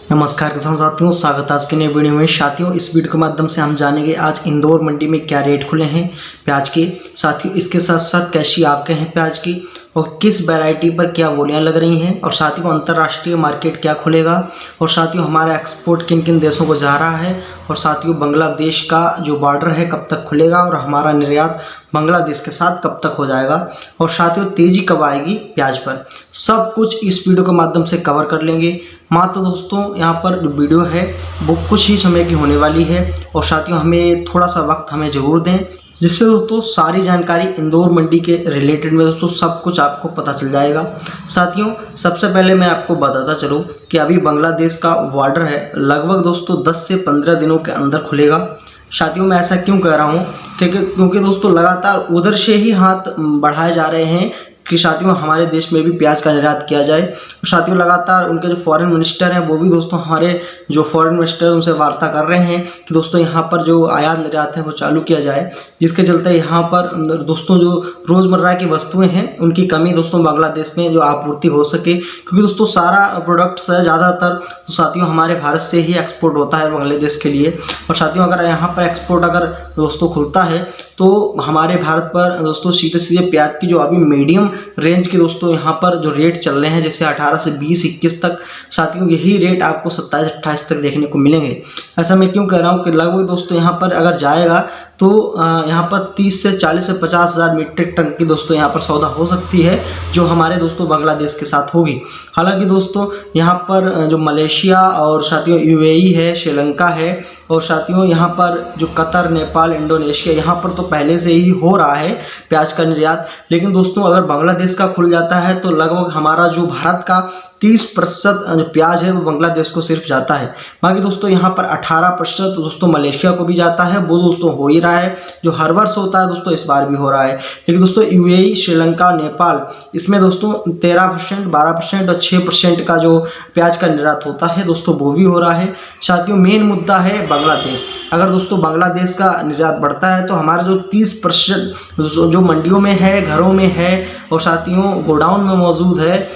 नमस्कार किसान साथियों, स्वागत है आज के नए वीडियो में। साथियों, इस वीडियो के माध्यम से हम जानेंगे आज इंदौर मंडी में क्या रेट खुले हैं प्याज के। साथियों, इसके साथ साथ कैसी आपके हैं प्याज की और किस वैरायटी पर क्या बोलियां लग रही हैं, और साथियों अंतर्राष्ट्रीय मार्केट क्या खुलेगा, और साथियों हमारा एक्सपोर्ट किन किन देशों को जा रहा है, और साथियों बांग्लादेश का जो बॉर्डर है कब तक खुलेगा, और हमारा निर्यात बांग्लादेश के साथ कब तक हो जाएगा, और साथियों तेजी कब आएगी प्याज पर, सब कुछ इस वीडियो के माध्यम से कवर कर लेंगे। मात्र दोस्तों यहाँ पर जो वीडियो है वो कुछ ही समय की होने वाली है, और साथियों हमें थोड़ा सा वक्त हमें ज़रूर दें, जिससे दोस्तों सारी जानकारी इंदौर मंडी के रिलेटेड में दोस्तों सब कुछ आपको पता चल जाएगा। साथियों सबसे पहले मैं आपको बताता चलूँ कि अभी बांग्लादेश का बॉर्डर है लगभग दोस्तों 10 से 15 दिनों के अंदर खुलेगा। साथियों मैं ऐसा क्यों कह रहा हूँ क्योंकि दोस्तों लगातार उधर से ही हाथ बढ़ाए जा रहे हैं कि साथियों हमारे देश में भी प्याज का निर्यात किया जाए। और साथियों लगातार उनके जो फॉरेन मिनिस्टर हैं वो भी दोस्तों हमारे जो फॉरेन मिनिस्टर उनसे वार्ता कर रहे हैं कि दोस्तों यहाँ पर जो आयात निर्यात है वो चालू किया जाए, जिसके चलते यहाँ पर दोस्तों जो रोज़मर्रा की वस्तुएं हैं उनकी कमी दोस्तों बांग्लादेश में जो आपूर्ति हो सके, क्योंकि दोस्तों सारा प्रोडक्ट्स है ज़्यादातर तो साथियों हमारे भारत से ही एक्सपोर्ट होता है बांग्लादेश के लिए। और साथियों अगर यहाँ पर एक्सपोर्ट अगर दोस्तों खुलता है तो हमारे भारत पर दोस्तों सीधे सीधे प्याज की जो अभी मीडियम रेंज के दोस्तों यहाँ पर जो रेट चल रहे हैं जैसे 18 से 20-21 तक, साथियों यही रेट आपको 27-28 तक देखने को मिलेंगे। ऐसा मैं क्यों कह रहा हूँ कि लगभग दोस्तों यहाँ पर अगर जाएगा तो यहाँ पर 30 से 40 से 50 हज़ार मीट्रिक टन की दोस्तों यहाँ पर सौदा हो सकती है जो हमारे दोस्तों बांग्लादेश के साथ होगी। हालांकि दोस्तों यहाँ पर जो मलेशिया और साथियों यूएई है, श्रीलंका है, और साथियों यहाँ पर जो कतर, नेपाल, इंडोनेशिया यहाँ पर तो पहले से ही हो रहा है प्याज का निर्यात। लेकिन दोस्तों अगर बांग्लादेश का खुल जाता है तो लगभग हमारा जो भारत का 30% जो प्याज है वो बांग्लादेश को सिर्फ जाता है। बाकी दोस्तों यहाँ पर 18% दोस्तों मलेशिया को भी जाता है, वो दोस्तों हो ही रहा है, जो हर वर्ष होता है दोस्तों इस बार भी हो रहा है। लेकिन दोस्तों यूएई, श्रीलंका, नेपाल इसमें दोस्तों 13%, 12% और 6% का जो प्याज का निर्यात होता है दोस्तों वो भी हो रहा है। साथियों मेन मुद्दा है बांग्लादेश। अगर दोस्तों बांग्लादेश का निर्यात बढ़ता है तो हमारा जो 30% जो मंडियों में है, घरों में है और साथियों गोडाउन में मौजूद है,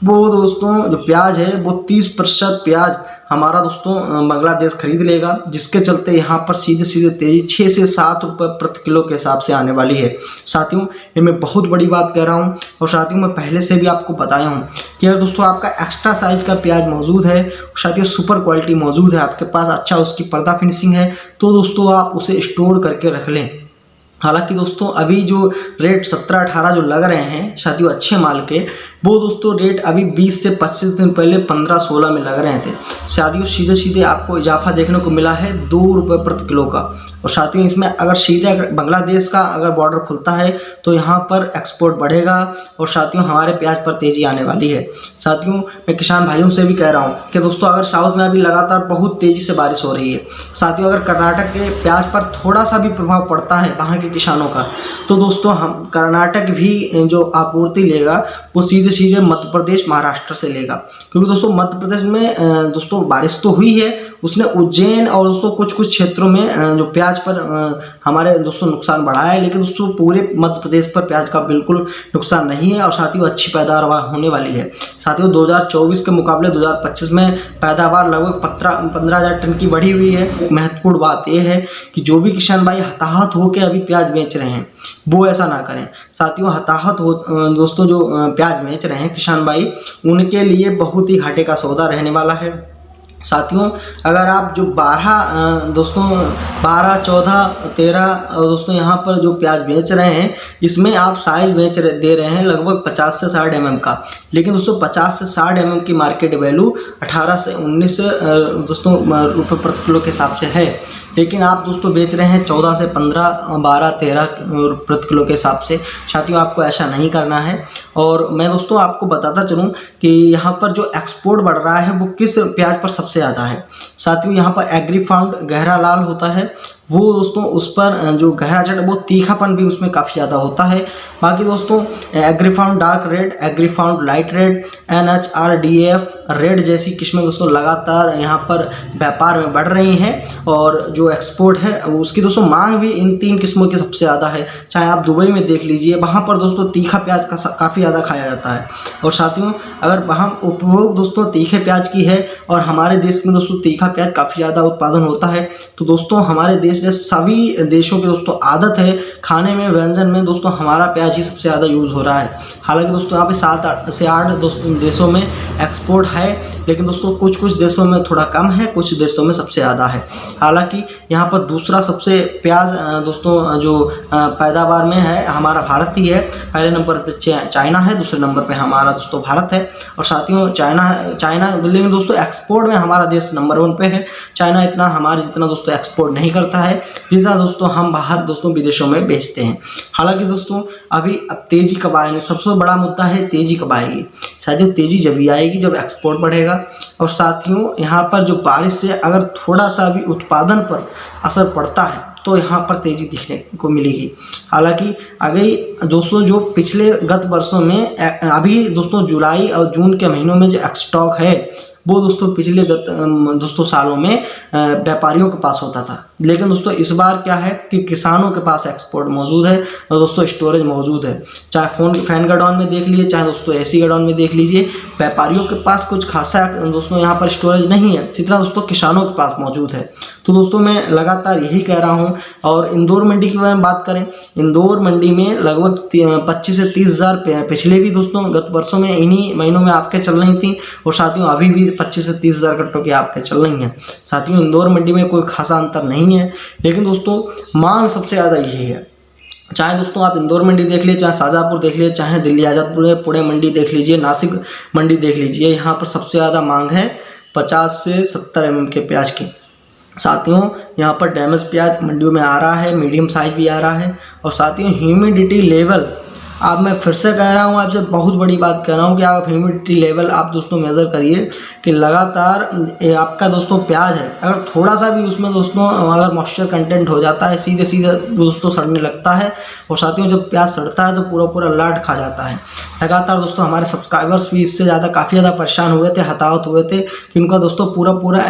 वो दोस्तों जो प्याज है वो 30% प्याज हमारा दोस्तों बांग्लादेश खरीद लेगा, जिसके चलते यहाँ पर सीधे सीधे तेजी 6 से 7 रुपये प्रति किलो के हिसाब से आने वाली है। साथियों ये मैं बहुत बड़ी बात कह रहा हूँ, और साथियों मैं पहले से भी आपको बताया हूँ कि अगर दोस्तों आपका एक्स्ट्रा साइज का प्याज मौजूद है, साथियों सुपर क्वालिटी मौजूद है, आपके पास अच्छा उसकी पर्दा फिनिशिंग है, तो दोस्तों आप उसे स्टोर करके रख लें। हालांकि दोस्तों अभी जो रेट 17-18 जो लग रहे हैं साथियों अच्छे माल के, वो दोस्तों रेट अभी 20 से 25 दिन पहले 15-16 में लग रहे थे। साथियों सीधे सीधे आपको इजाफा देखने को मिला है 2 रुपये प्रति किलो का। और साथियों इसमें अगर सीधे बांग्लादेश का अगर बॉर्डर खुलता है तो यहाँ पर एक्सपोर्ट बढ़ेगा, और साथियों हमारे प्याज पर तेज़ी आने वाली है। साथियों मैं किसान भाइयों से भी कह रहा हूँ कि दोस्तों अगर साउथ में अभी लगातार बहुत तेज़ी से बारिश हो रही है, साथियों अगर कर्नाटक के प्याज पर थोड़ा सा भी प्रभाव पड़ता है वहाँ के किसानों का, तो दोस्तों हम कर्नाटक भी जो आपूर्ति लेगा वो सीधे सीधे मध्य प्रदेश, महाराष्ट्र से लेगा। क्योंकि दोस्तों मध्य प्रदेश में दोस्तों बारिश तो हुई है, उसने उज्जैन और दोस्तों कुछ कुछ क्षेत्रों में जो प्याज पर हमारे दोस्तों नुकसान बढ़ाया है, लेकिन दोस्तों पूरे मध्य प्रदेश पर प्याज का बिल्कुल नुकसान नहीं है, और साथियों अच्छी पैदावार होने वाली है। साथियों 2024 के मुकाबले 2025 में पैदावार लगभग 15,000 टन की बढ़ी हुई है। महत्वपूर्ण बात यह है कि जो भी किसान भाई हताहत होकर अभी प्याज बेच रहे हैं वो ऐसा ना करें। साथियों हताहत हो दोस्तों जो प्याज बेच रहे हैं किसान भाई, उनके लिए बहुत ही घाटे का सौदा रहने वाला है। साथियों अगर आप जो 12, 14, 13 दोस्तों यहाँ पर जो प्याज बेच रहे हैं, इसमें आप साइज दे रहे हैं लगभग 50 से 60 mm का, लेकिन दोस्तों 50 से 60 mm की मार्केट वैल्यू 18 से 19 दोस्तों रुपये प्रति किलो के हिसाब से है, लेकिन आप दोस्तों बेच रहे हैं 14 से 15, 12, 13 प्रति किलो के हिसाब से। साथियों आपको ऐसा नहीं करना है। और मैं दोस्तों आपको बताता चलूँ कि यहाँ पर जो एक्सपोर्ट बढ़ रहा है वो किस प्याज पर सबसे ज़्यादा है। साथियों यहाँ पर एग्री फाउंड गहरा लाल होता है, वो दोस्तों उस पर जो गहरा चट वो तीखापन भी उसमें काफ़ी ज़्यादा होता है। बाकी दोस्तों Agrifound dark red, Agrifound light red, NHRDF red जैसी किस्में दोस्तों लगातार यहाँ पर व्यापार में बढ़ रही हैं और जो एक्सपोर्ट है उसकी दोस्तों मांग भी इन 3 किस्मों की सबसे ज़्यादा है। चाहे आप दुबई में देख लीजिए, वहाँ पर दोस्तों तीखा प्याज का काफ़ी ज़्यादा खाया जाता है। और साथियों अगर वहाँ उपभोग दोस्तों तीखे प्याज की है और हमारे देश में दोस्तों तीखा प्याज काफ़ी ज़्यादा उत्पादन होता है, तो दोस्तों हमारे देश में सभी देशों की दोस्तों आदत है खाने में, व्यंजन में दोस्तों हमारा प्याज ही सबसे ज़्यादा यूज़ हो रहा है। हालांकि दोस्तों यहाँ पे 7 से 8 दोस्तों देशों में एक्सपोर्ट है, लेकिन दोस्तों कुछ कुछ देशों में थोड़ा कम है, कुछ देशों में सबसे ज़्यादा है। हालांकि यहाँ पर दूसरा सबसे प्याज दोस्तों जो पैदावार में है हमारा भारत ही है। पहले नंबर पे चाइना है, दूसरे नंबर पे हमारा दोस्तों भारत है। और साथियों चाइना लेकिन दोस्तों एक्सपोर्ट में हमारा देश नंबर 1 पे है। चाइना इतना हमारे जितना दोस्तों एक्सपोर्ट नहीं करता है जितना दोस्तों हम बाहर दोस्तों विदेशों में बेचते हैं। हालांकि दोस्तों अभी अब तेजी कब आएगी, सबसे बड़ा मुद्दा है तेजी कब आएगी। शायद तेजी जब भी आएगी जब एक्सपोर्ट बढ़ेगा। और साथियों यहाँ पर जो बारिश से अगर थोड़ा सा भी उत्पादन पर असर पड़ता है तो यहाँ पर तेजी दिखने को मिलेगी। हालांकि अगर दोस्तों जो पिछले गत वर्षों में अभी दोस्तों जुलाई और जून के महीनों में जो स्टॉक है वो दोस्तों पिछले दोस्तों सालों में व्यापारियों के पास होता था, लेकिन दोस्तों इस बार क्या है कि किसानों के पास एक्सपोर्ट मौजूद है और दोस्तों स्टोरेज मौजूद है। चाहे फैन गोडाउन में देख लीजिए, चाहे दोस्तों AC गोडाउन में देख लीजिए, व्यापारियों के पास कुछ खासा दोस्तों यहाँ पर स्टोरेज नहीं है जितना दोस्तों किसानों के पास मौजूद है। तो दोस्तों मैं लगातार यही कह रहा हूँ। और इंदौर मंडी के बारे में बात करें, इंदौर मंडी में लगभग 25 से 30 हज़ार पिछले भी दोस्तों गत वर्षों में इन्हीं महीनों में आपके चल रही थी और साथियों अभी भी 25 से 30 हज़ार कट्टों की आपके चल रही हैं। साथियों इंदौर मंडी में कोई खासा अंतर नहीं है, लेकिन दोस्तों मांग सबसे ज़्यादा यही है। चाहे दोस्तों आप इंदौर मंडी देख लीजिए, चाहे शाहजहाँपुर देख लीजिए, चाहे दिल्ली आज़ादपुर पुणे मंडी देख लीजिए, नासिक मंडी देख लीजिए, यहाँ पर सबसे ज़्यादा मांग है 50 से 70 mm के प्याज की। साथियों यहाँ पर डैमेज प्याज मंडियों में आ रहा है, मीडियम साइज भी आ रहा है। और साथियों ह्यूमिडिटी लेवल, अब मैं फिर से कह रहा हूँ आपसे, बहुत बड़ी बात कह रहा हूँ कि आप ह्यूमिडिटी लेवल आप दोस्तों मेज़र करिए कि लगातार आपका दोस्तों प्याज है, अगर थोड़ा सा भी उसमें दोस्तों अगर मॉइस्चर कंटेंट हो जाता है सीधे सीधे दोस्तों सड़ने लगता है। और साथियों जब प्याज सड़ता है तो पूरा पूरा लाट खा जाता है। लगातार दोस्तों हमारे सब्सक्राइबर्स भी इससे ज़्यादा काफ़ी ज़्यादा परेशान हुए थे, हताहत हुए थे कि उनका दोस्तों पूरा पूरा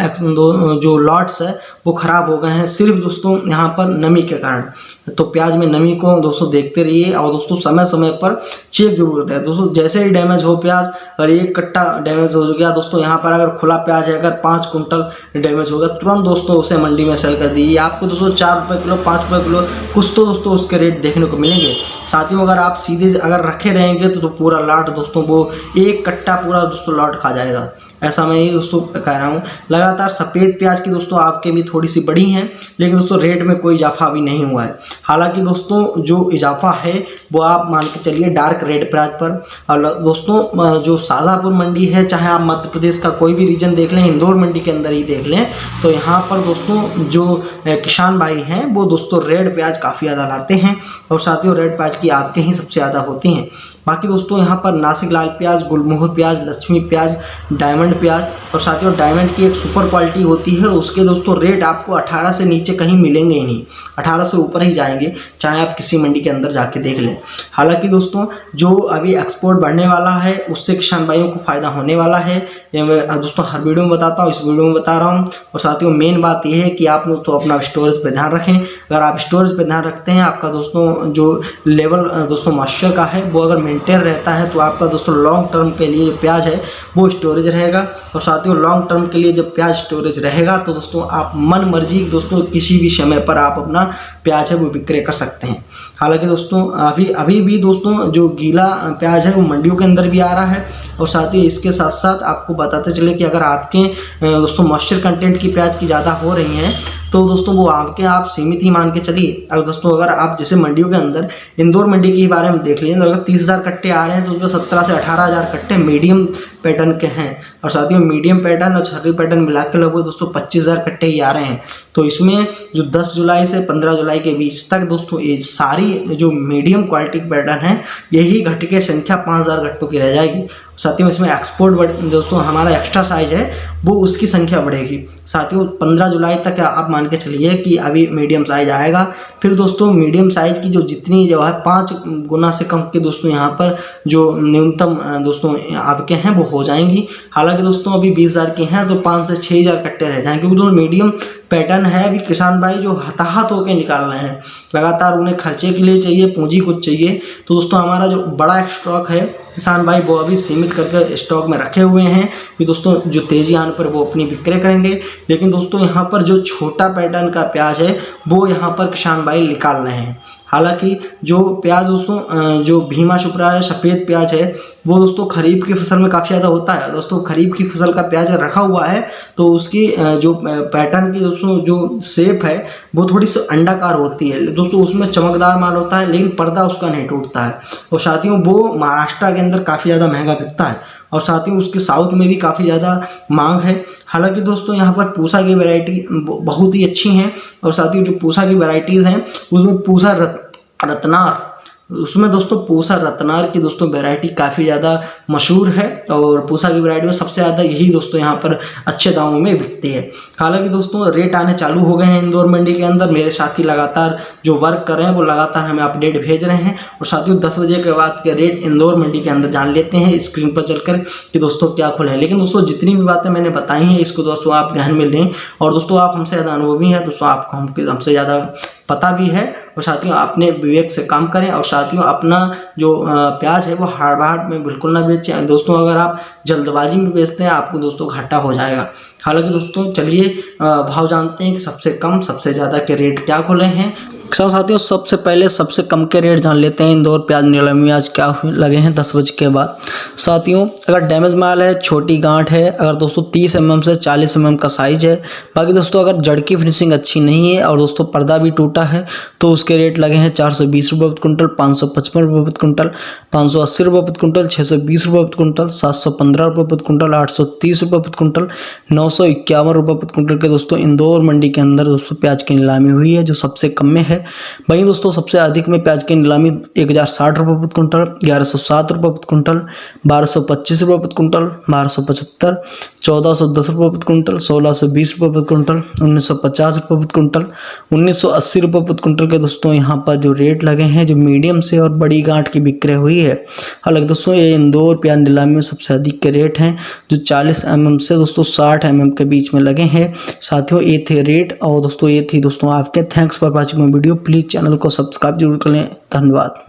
जो लॉट्स है वो ख़राब हो गए हैं सिर्फ दोस्तों यहाँ पर नमी के कारण। तो प्याज में नमी को दोस्तों देखते रहिए और दोस्तों समय समय पर चेक जरूर होता है दोस्तों। जैसे ही डैमेज हो प्याज, अगर 1 कट्टा डैमेज हो गया दोस्तों, यहाँ पर अगर खुला प्याज है, अगर 5 कुंटल डैमेज हो गया, तुरंत दोस्तों उसे मंडी में सेल कर दीजिए। आपको दोस्तों 4 रुपये किलो, 5 रुपये किलो कुछ तो दोस्तों उसके रेट देखने को मिलेंगे। साथियों अगर आप सीधे अगर रखे रहेंगे तो पूरा लाट दोस्तों वो 1 कट्टा पूरा दोस्तों लाट खा जाएगा। ऐसा मैं ये दोस्तों कह रहा हूँ। लगातार सफ़ेद प्याज की दोस्तों आपके भी थोड़ी सी बढ़ी हैं, लेकिन दोस्तों रेट में कोई इजाफा अभी नहीं हुआ है। हालांकि दोस्तों जो इजाफा है वो आप मान के चलिए डार्क रेड प्याज पर। और दोस्तों जो शाहजहाँपुर मंडी है, चाहे आप मध्य प्रदेश का कोई भी रीजन देख लें, इंदौर मंडी के अंदर ही देख लें, तो यहाँ पर दोस्तों जो किसान भाई हैं वो दोस्तों रेड प्याज काफ़ी ज़्यादा लाते हैं और साथियों रेड प्याज की आपके ही सबसे ज़्यादा होती हैं। बाकी दोस्तों यहाँ पर नासिक लाल प्याज, गुलमोहर प्याज, लक्ष्मी प्याज, डायमंड प्याज और साथियों डायमंड की एक सुपर क्वालिटी होती है, उसके दोस्तों रेट आपको 18 से नीचे कहीं मिलेंगे ही नहीं, 18 से ऊपर ही जाएंगे, चाहे आप किसी मंडी के अंदर जाके देख लें। हालांकि दोस्तों जो अभी एक्सपोर्ट बढ़ने वाला है उससे किसान भाइयों को फ़ायदा होने वाला है, ये मैं दोस्तों हर वीडियो में बताता हूँ, इस वीडियो में बता रहा हूँ। और साथियों मेन बात यह है कि आप दोस्तों अपना स्टोरेज पर ध्यान रखें। अगर आप स्टोरेज पर ध्यान रखते हैं, आपका दोस्तों जो लेवल दोस्तों मॉइस्चर का है वो अगर मेंटेन रहता है तो आपका दोस्तों लॉन्ग टर्म के लिए जो प्याज है वो स्टोरेज रहेगा। और साथियों लॉन्ग टर्म के लिए जब प्याज स्टोरेज रहेगा तो दोस्तों आप मन मर्जी दोस्तों किसी भी समय पर आप अपना प्याज है वो विक्रय कर सकते हैं। हालांकि दोस्तों अभी भी दोस्तों जो गीला प्याज है वो मंडियों के अंदर भी आ रहा है। और साथ ही इसके साथ साथ आपको बताते चले कि अगर आपके दोस्तों मॉइस्चर कंटेंट की प्याज की ज़्यादा हो रही हैं तो दोस्तों वो आपके आप सीमित ही मान के चलिए। अगर दोस्तों अगर आप जैसे मंडियों के अंदर इंदौर मंडी के बारे में देख लीजिए, तो अगर 30,000 कट्टे आ रहे हैं तो उसमें 17 से 18,000 कट्टे मीडियम पैटर्न के हैं। और साथ ही मीडियम पैटर्न और छर्री पैटर्न मिला के लगभग दोस्तों 25,000 कट्टे ही आ रहे हैं। तो इसमें जो 10 जुलाई से 15 जुलाई के बीच तक दोस्तों ये सारी जो मीडियम क्वालिटी पैटर्न है यही घट के संख्या 5,000 कट्टों की रह जाएगी। साथियों इसमें एक्सपोर्ट दोस्तों हमारा एक्स्ट्रा साइज है वो उसकी संख्या बढ़ेगी। साथियों 15 जुलाई तक आप मान के चलिए कि अभी मीडियम साइज आएगा। फिर दोस्तों मीडियम साइज की जो जितनी जो है 5 गुना से कम के दोस्तों यहाँ पर जो न्यूनतम दोस्तों आपके हैं वो हो जाएंगी। हालांकि दोस्तों अभी 20,000 की हैं तो 5 से 6,000 कट्टे रह जाएंगे, क्योंकि दोस्तों मीडियम पैटर्न है। अभी किसान भाई जो हताहत होकर निकाल रहे हैं, लगातार उन्हें खर्चे के लिए चाहिए, पूंजी कुछ चाहिए। तो दोस्तों हमारा जो बड़ा स्टॉक है किसान भाई वो अभी सीमित करके स्टॉक में रखे हुए हैं कि दोस्तों जो तेजी आने पर वो अपनी विक्रय करेंगे। लेकिन दोस्तों यहाँ पर जो छोटा पैटर्न का प्याज है वो यहाँ पर किसान भाई निकाल रहे हैं। हालांकि जो प्याज दोस्तों जो भीमा शुप्रा है, सफ़ेद प्याज है, वो दोस्तों खरीफ की फसल में काफ़ी ज़्यादा होता है। दोस्तों खरीफ की फसल का प्याज रखा हुआ है तो उसकी जो पैटर्न की दोस्तों जो शेप है वो थोड़ी सी अंडाकार होती है दोस्तों, उसमें चमकदार माल होता है लेकिन पर्दा उसका नहीं टूटता है। और साथियों वो महाराष्ट्र के अंदर काफ़ी ज़्यादा महंगा बिकता है और साथियों उसके साउथ में भी काफ़ी ज़्यादा मांग है। हालांकि दोस्तों यहाँ पर पूसा की वैरायटी बहुत ही अच्छी हैं और साथियों जो पूसा की वैरायटीज़ हैं उसमें पूसा रत्नार, उसमें दोस्तों पूसा रत्नार की दोस्तों वैरायटी काफ़ी ज़्यादा मशहूर है और पूसा की वैरायटी में सबसे ज़्यादा यही दोस्तों यहाँ पर अच्छे दामों में बिकती है। हालांकि दोस्तों रेट आने चालू हो गए हैं इंदौर मंडी के अंदर। मेरे साथी लगातार जो वर्क कर रहे हैं वो लगातार हमें अपडेट भेज रहे हैं। और साथियों 10 बजे के बाद के रेट इंदौर मंडी के अंदर जान लेते हैं स्क्रीन पर चलकर कि दोस्तों क्या खुले हैं। लेकिन दोस्तों जितनी भी बातें मैंने बताई हैं इसको दोस्तों आप ध्यान में लें। और दोस्तों आप हमसे ज़्यादा अनुभवी हैं दोस्तों, आपको हमसे ज़्यादा पता भी है। और साथियों अपने विवेक से काम करें और साथियों अपना जो प्याज है वो हाड़ में बिल्कुल ना बेचें दोस्तों। अगर आप जल्दबाजी में बेचते हैं आपको दोस्तों घाटा हो जाएगा। हालांकि दोस्तों चलिए भाव जानते हैं कि सबसे कम सबसे ज़्यादा के रेट क्या खुले हैं। साथियों सबसे पहले सबसे कम के रेट जान लेते हैं इंदौर प्याज नीलामी में आज क्या लगे हैं 10 बजे के बाद। साथियों अगर डैमेज माल है, छोटी गांठ है, अगर दोस्तों 30 mm से 40 mm का साइज है, बाकी दोस्तों अगर जड़ की फिनिशिंग अच्छी नहीं है और दोस्तों पर्दा भी टूटा है तो उसके रेट लगे हैं 420 रुपये प्रति क्विंटल, 555 रुपये प्रति क्विंटल, 580 रुपये प्रति क्विंटल, 620 रुपये प्रति क्विंटल, 715 रुपये प्रति क्विंटल, 830 रुपये प्रति क्विंटल, 951 रुपये प्रति क्विंटल के दोस्तों इंदौर मंडी के अंदर दोस्तों प्याज की नीलामी हुई है जो सबसे कम में है। वहीं दोस्तों सबसे अधिक में प्याज की नीलामी 1060 रुपये प्रति क्विंटल, 1107 रुपये प्रति क्विंटल, 1225 रुपये प्रति क्विंटल, 1275, 1410 रुपये प्रति क्विंटल, 1620 रुपये प्रति क्विंटल, 1950 रुपये प्रति क्विंटल, 1980 रुपये प्रति क्विंटल के दोस्तों यहाँ पर जो रेट लगे हैं जो मीडियम से और बड़ी गांठ की विक्रय हुई है। हालांकि दोस्तों ये इंदौर प्याज नीलामी में सबसे अधिक के रेट हैं जो 40 mm से दोस्तों 60 mm के बीच में लगे हैं। साथियों ये थे रेट और दोस्तों ये थी दोस्तों आपके। Thanks for watching my video. Please channel को सब्सक्राइब जरूर कर लें। धन्यवाद।